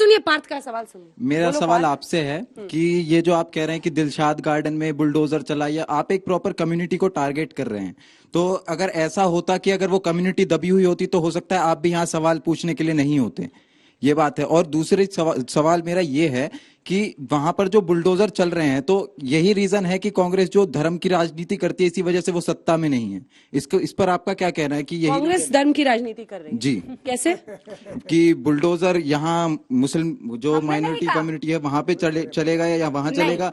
सुनिए, पार्थ का सवाल सुनिए। मेरा सवाल आपसे है कि ये जो आप कह रहे हैं कि दिलशाद गार्डन में बुलडोजर चलाइए, आप एक प्रॉपर कम्युनिटी को टारगेट कर रहे हैं। तो अगर ऐसा होता कि अगर वो कम्युनिटी दबी हुई होती तो हो सकता है आप भी यहाँ सवाल पूछने के लिए नहीं होते। ये बात है। और दूसरी सवाल मेरा ये है कि वहां पर जो बुलडोजर चल रहे हैं, तो यही रीजन है कि कांग्रेस जो धर्म की राजनीति करती है, इसी वजह से वो सत्ता में नहीं है। इस पर आपका क्या कहना है कि यही कांग्रेस धर्म की राजनीति कर रही है? जी कैसे? कि बुलडोजर यहाँ मुस्लिम जो माइनॉरिटी कम्युनिटी है वहां पे चलेगा या वहां चलेगा,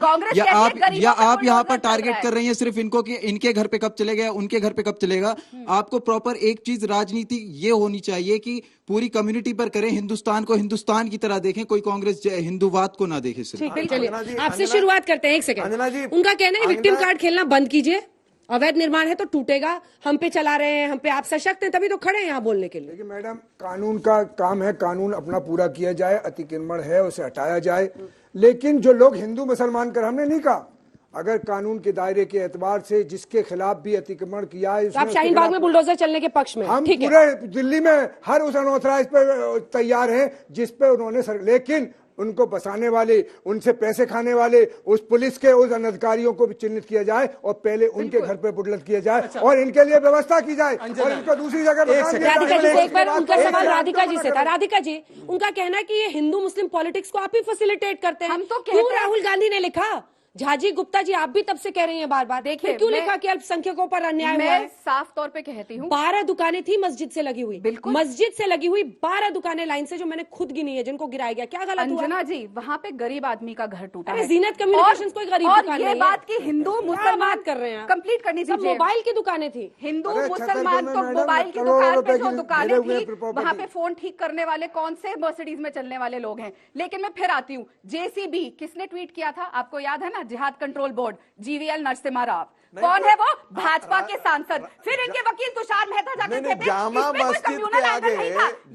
या आप यहाँ पर टारगेट कर रही हैं सिर्फ इनको कि इनके घर पे कब चलेगा या उनके घर पे कब चलेगा। आपको प्रॉपर एक चीज राजनीति ये होनी चाहिए कि पूरी कम्युनिटी पर करें, हिंदुस्तान को हिंदुस्तान की तरह देखें, कोई कांग्रेस हिंदुवाद को ना देखे सिर्फ। चलिए आपसे शुरुआत करते हैं। एक सेकंड, उनका कहना है विक्टिम कार्ड खेलना बंद कीजिए, अवैध निर्माण है तो टूटेगा, हम पे चला रहे हैं, हम पे आप सशक्त हैं, तभी तो खड़े हैं यहाँ बोलने के लिए। देखिए मैडम, कानून का काम है, कानून अपना पूरा किया जाए, अतिक्रमण है उसे हटाया जाए। लेकिन जो लोग हिंदू मुसलमान कर, हमने नहीं कहा, अगर कानून के दायरे के एतबार से जिसके खिलाफ भी अतिक्रमण किया है, तो आप शाहीन बाग में बुलडोजर चलने के पक्ष में? हम पूरे दिल्ली में हर उस अनऑथराइज पर तैयार हैं जिस पे उन्होंने लेकिन उनको बसाने वाले, उनसे पैसे खाने वाले उस पुलिस के उस अनधिकारियों को भी चिन्हित किया जाए और पहले उनके घर पे बुलडोजर किया जाए और इनके लिए व्यवस्था की जाए और इनको दूसरी जगह। राधिका जी से एक बार उनका सवाल राधिका जी से था। राधिका जी, उनका कहना है कि ये हिंदू मुस्लिम पॉलिटिक्स को आप ही फैसिलिटेट करते हैं। हम तो क्यों राहुल गांधी ने लिखा? झाजी गुप्ता जी, आप भी तब से कह रही हैं बार बार, देखिए क्यों लिखा कि अल्पसंख्यकों पर अन्याय हुआ है? साफ तौर पे कहती हूँ, 12 दुकानें थी मस्जिद से लगी हुई, बिल्कुल मस्जिद से लगी हुई 12 दुकानें लाइन से, जो मैंने खुद गिनी है, जिनको गिराया गया। क्या गलत हुआ? अंजना जी, वहाँ पे गरीब आदमी का घर टूटा है। जीनत कम्युनिकेशंस कोई गरीब दुकान नहीं है। बात की हिंदू मुसलमान कर रहे हैं, कंप्लीट करनी चाहिए। मोबाइल की दुकानें थी, हिंदू मुसलमान तो मोबाइल की दुकान पे जो दुकानें थी वहाँ पे फोन ठीक करने वाले कौन से मर्सिडीज में चलने वाले लोग हैं। लेकिन मैं फिर आती हूँ, जेसीबी किसने ट्वीट किया था आपको याद है ना? जिहाद control board, GVL Narasimha Rao. कौन है वो? भाजपा के सांसद। फिर इनके वकील तुषार मेहता जाकर कहते हैं जामा मस्जिद के आगे,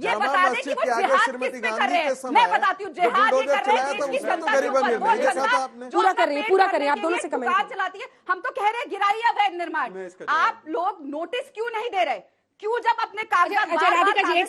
ये बता दें कि वो जिहाद किस पे कर रहे हैं। मैं बताती हूँ, जिहाद ये कर रहे हैं पूरा करें। आप दोनों से कमेंट चलाती है। हम तो कह रहे हैं गिराइए अवैध निर्माण। आप लोग नोटिस क्यों नहीं दे रहे? क्यों जब अपने कागजात? अच्छा राधिका जी, एक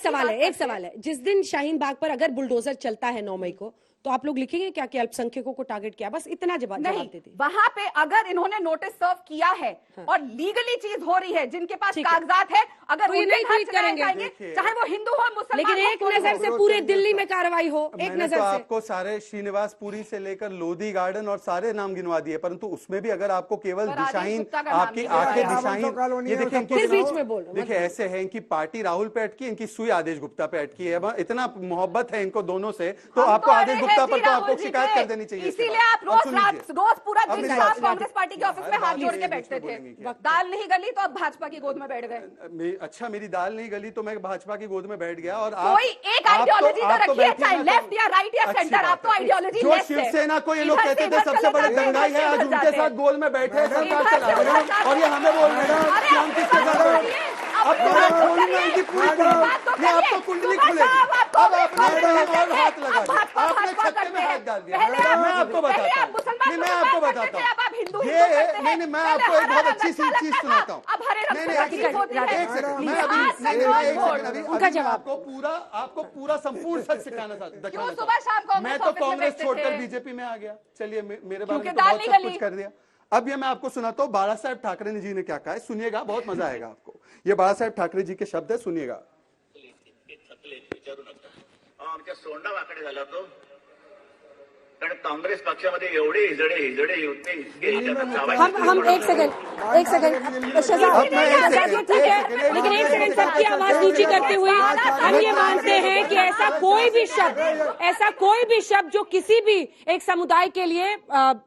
सवाल है, जिस दिन शाहीन बाग पर अगर बुलडोजर चलता है 9 मई को, तो आप लोग लिखेंगे क्या कि अल्पसंख्यकों को टारगेट किया? बस इतना जवाब देते थे। वहां पे अगर इन्होंने नोटिस सर्व किया है और लीगली चीज हो रही है, जिनके पास कागजात है, अगर तो नहीं ट्वीट करेंगे, चाहे वो हिंदू हो मुसलमान, लेकिन एक नजर से पूरे दिल्ली में कार्रवाई हो, एक नजर से। आपको सारे श्रीनिवासपुरी से लेकर लोधी गार्डन और सारे नाम गिनवा दिए, परंतु उसमें भी अगर आपको केवल दिशाहीन, आपकी आंखें दिशाहीन, ये देखिए ऐसे है, इनकी पार्टी राहुल पे अटकी, इनकी सुई आदेश गुप्ता पे अटकी है। इतना मोहब्बत है इनको दोनों से, तो आपको आदेश गुप्ता पर तो आपको शिकायत कर देनी चाहिए। इसीलिए आप रोज पूरा दिन कांग्रेस पार्टी के ऑफिस में हाथ जोड़ के बैठते थे। दाल नहीं गली तो अब भाजपा की गोद में बैठ गए। अच्छा, मेरी दाल नहीं गली तो मैं भाजपा की गोद में बैठ गया। और कोई एक आइडियोलॉजी तो रखिए, चाहे लेफ्ट या राइट या सेंटर, आप तो आइडियोलॉजी जो शिवसेना को ये लोग कहते थे सबसे बड़ी दंगाई है, आज उनके साथ गोल में बैठे सरकार चला रहे हैं और ये हमें बोल रहे हैं कि हम किसके साथ। अब तो मैं खोलूंगा इनकी पूरी ये आपको कुंडली खुलेगी। अब आपने हाथ लगा दिया, आपने छत्ते में हाथ डाल दिया। मैं आपको बताता हूँ, मैं आपको बताता हूँ, ये नहीं, मैं आपको एक बहुत अच्छी सी चीज सुनाता हूँ। आपको पूरा संपूर्ण सच सिखाना चाहता हूँ। मैं तो कांग्रेस छोड़कर बीजेपी में आ गया। चलिए, मेरे बारे में तो बहुत सब कुछ कर दिया। अब ये मैं आपको सुनाता हूँ बाला साहेब ठाकरे जी ने क्या कहा है, सुनिएगा, बहुत मजा आएगा आपको। ये बाला साहेब ठाकरे जी के शब्द है, सुनिएगा। आमच्या सोंडा वाकडे झाला तो, कारण काँग्रेस पक्षामध्ये एवढे हिजडे युती हम एक सेकंड ठीक है, लेकिन एक सेकंड सबकी आवाज नीची करते हुए हम ये मानते हैं कि ऐसा कोई भी शब्द जो किसी भी एक समुदाय के लिए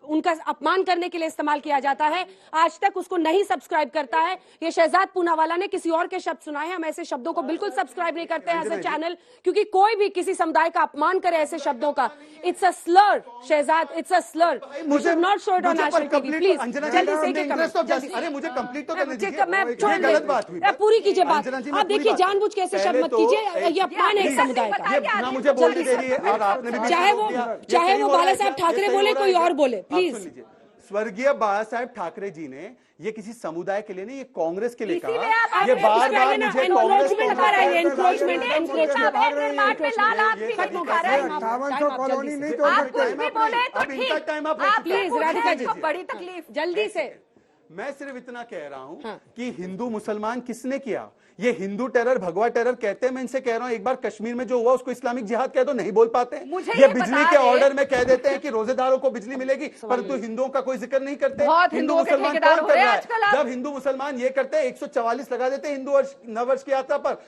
उनका अपमान करने के लिए इस्तेमाल किया जाता है, आज तक उसको नहीं सब्सक्राइब करता है। ये शहजाद पूनावाला ने किसी और के शब्द सुनाए, हम ऐसे शब्दों को बिल्कुल सब्सक्राइब नहीं करते हैं एज अ चैनल, क्योंकि कोई भी किसी समुदाय का अपमान करे ऐसे शब्दों का, it's a slur Shehzad, it's a slur. मुझे not show it on national TV, please जल्दी से। अरे मुझे कंप्लीट तो करने दीजिए, ये गलत बात हुई, पूरी कीजिए बात। आप देखिए, जानबूझ के ऐसे शब्द मत कीजिए, ये अपमान है एक समुदाय का। ना मुझे बोलने दे रही है और आपने भी, चाहे वो बाला साहब ठाकरे बोले, कोई और बोले, प्लीज स्वर्गीय बाला साहेब ठाकरे जी ने ये किसी समुदाय के लिए नहीं, ये कांग्रेस के लिए इसीलिए कहा। आप ये इस बार पे बार आइए ना, मुझे encroachment कर रहे हैं, encroachment निर्माण पे लाल आग भी खत्म दिखा कर रहे रहे हैं। हैं। 5800 कॉलोनी नहीं तोड़ आप सकते। कुछ भी बोले तो अब इनका ठीक, टाइम आप आप प्लीज राधिका जी, तो बड़ी तकलीफ। जल्दी से। मैं सिर्फ इतना कह रहा हूं हाँ। कि हिंदू मुसलमान किसने किया? ये हिंदू टेरर भगवा टेरर कहते हैं। मैं इनसे कह रहा हूं, एक बार कश्मीर में जो हुआ उसको इस्लामिक जिहाद कह दो, नहीं बोल पाते। मुझे ये ये बिजली बता के दे। ऑर्डर में कह देते हैं कि रोजेदारों को बिजली मिलेगी, परंतु हिंदुओं का कोई जिक्र नहीं करते। बहुत हिंदू हिंदुओं के मुसलमान ठेकेदार कौन हो कर रहे हैं रहा आजकल है? आप। जब हिंदू मुसलमान ये करते हैं 144 लगा देते हैं हिंदू नववर्ष की यात्रा पर,